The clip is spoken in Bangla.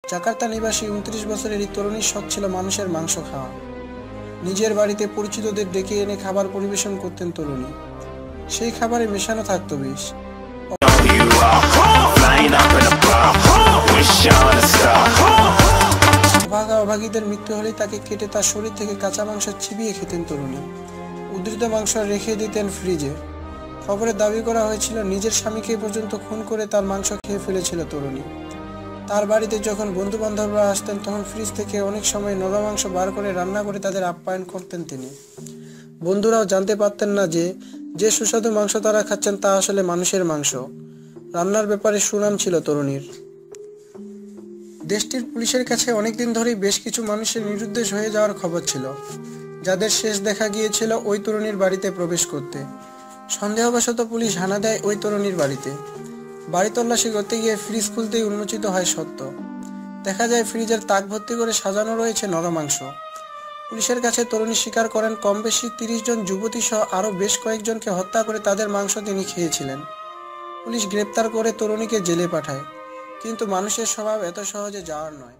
জাকার্তা নিবাসী ২৯ বছরের এই তরুণীর শখ ছিল মানুষের মাংস খাওয়া। নিজের বাড়িতে পরিচিতদের ডেকে এনে খাবার পরিবেশন করতেন তরুণী। সেই খাবারে মেশানো থাকতো বিষ। অভাগা অভাগীদের মৃত্যু হলেই তাকে কেটে তার শরীর থেকে কাঁচা মাংস চিবিয়ে খেতেন তরুণী। উদ্ধৃত মাংস রেখে দিতেন ফ্রিজে। খবরে দাবি করা হয়েছিল নিজের স্বামীকে পর্যন্ত খুন করে তার মাংস খেয়ে ফেলেছিল তরুণী। তার বাড়িতে যখন বন্ধু বান্ধবরা আসতেন তখন ফ্রিজ থেকে অনেক সময় নরম মাংস বার করে রান্না করে তাদের আপ্যায়ন করতেন তিনি। বন্ধুরাও জানতে পারতেন না যে যে সুস্বাদু মাংস তারা খাচ্ছেন তা আসলে মানুষের মাংস। রান্নার ব্যাপারে সুনাম ছিল তরুণীর। দেশটির পুলিশের কাছে অনেকদিন ধরেই বেশ কিছু মানুষের নিরুদ্দেশ হয়ে যাওয়ার খবর ছিল, যাদের শেষ দেখা গিয়েছিল ওই তরুণীর বাড়িতে প্রবেশ করতে। সন্দেহবশত পুলিশ হানা দেয় ওই তরুণীর বাড়িতে। বাড়ি তল্লাশি করতে গিয়ে ফ্রিজ খুলতেই উন্মোচিত হয় সত্য। দেখা যায় ফ্রিজের তাক ভর্তি করে সাজানো রয়েছে নরমাংস। পুলিশের কাছে তরুণী স্বীকার করেন কম বেশি ৩০ জন যুবতী সহ আরও বেশ কয়েকজনকে হত্যা করে তাদের মাংস তিনি খেয়েছিলেন। পুলিশ গ্রেপ্তার করে তরুণীকে জেলে পাঠায়, কিন্তু মানুষের স্বভাব এত সহজে যাওয়ার নয়।